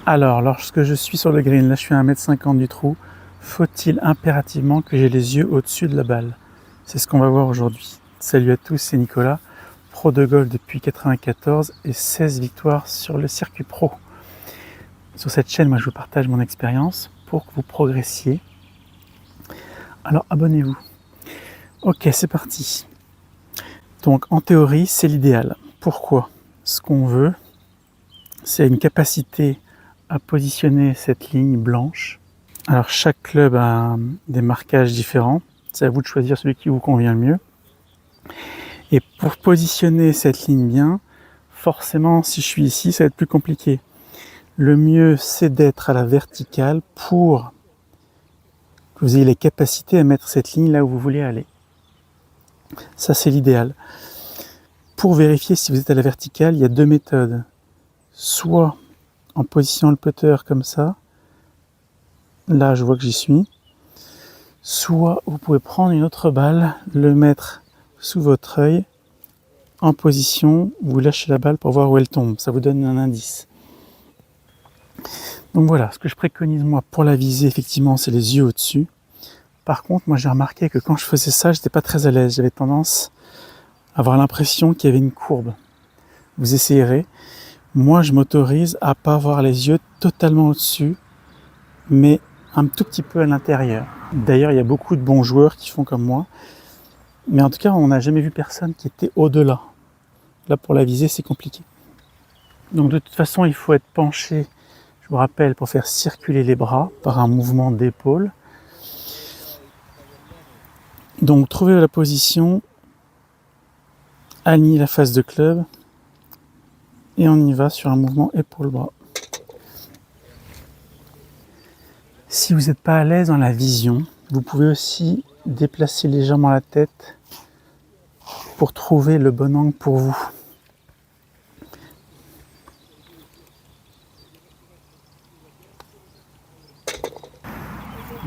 Alors, lorsque je suis sur le green, là je suis à 1,50 m du trou, faut-il impérativement que j'ai les yeux au-dessus de la balle? C'est ce qu'on va voir aujourd'hui. Salut à tous, c'est Nicolas, pro de golf depuis 1994 et 16 victoires sur le circuit pro. Sur cette chaîne, moi je vous partage mon expérience pour que vous progressiez. Alors abonnez-vous. Ok, c'est parti. Donc en théorie, c'est l'idéal. Pourquoi? Ce qu'on veut, c'est une capacité à positionner cette ligne blanche. Alors chaque club a des marquages différents, c'est à vous de choisir celui qui vous convient le mieux. Et pour positionner cette ligne bien, forcément si je suis ici, ça va être plus compliqué. Le mieux c'est d'être à la verticale pour que vous ayez les capacités à mettre cette ligne là où vous voulez aller. Ça c'est l'idéal. Pour vérifier si vous êtes à la verticale, il y a deux méthodes. Soit en positionnant le putter comme ça, là je vois que j'y suis, soit vous pouvez prendre une autre balle, le mettre sous votre œil, en position, vous lâchez la balle pour voir où elle tombe, ça vous donne un indice. Donc voilà, ce que je préconise moi pour la visée, effectivement, c'est les yeux au-dessus. Par contre, moi j'ai remarqué que quand je faisais ça, j'étais pas très à l'aise, j'avais tendance à avoir l'impression qu'il y avait une courbe. Vous essayerez. Moi, je m'autorise à pas avoir les yeux totalement au-dessus, mais un tout petit peu à l'intérieur. D'ailleurs, il y a beaucoup de bons joueurs qui font comme moi, mais en tout cas, on n'a jamais vu personne qui était au-delà. Là, pour la visée, c'est compliqué. Donc, de toute façon, il faut être penché, je vous rappelle, pour faire circuler les bras par un mouvement d'épaule. Donc, trouvez la position, alignez la face de club, et on y va sur un mouvement épaule-bras. Si vous n'êtes pas à l'aise dans la vision, vous pouvez aussi déplacer légèrement la tête pour trouver le bon angle pour vous.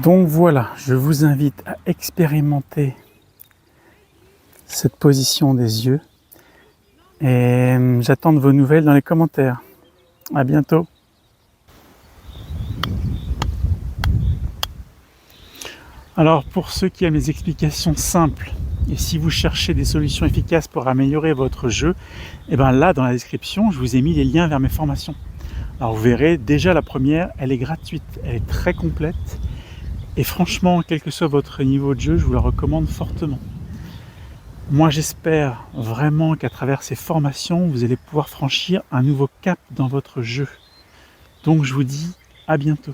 Donc voilà, je vous invite à expérimenter cette position des yeux et j'attends de vos nouvelles dans les commentaires. À bientôt. Alors pour ceux qui aiment les explications simples et si vous cherchez des solutions efficaces pour améliorer votre jeu, et bien là dans la description je vous ai mis les liens vers mes formations. Alors vous verrez, déjà la première, elle est gratuite, elle est très complète et franchement, quel que soit votre niveau de jeu, je vous la recommande fortement. Moi j'espère vraiment qu'à travers ces formations, vous allez pouvoir franchir un nouveau cap dans votre jeu. Donc je vous dis à bientôt.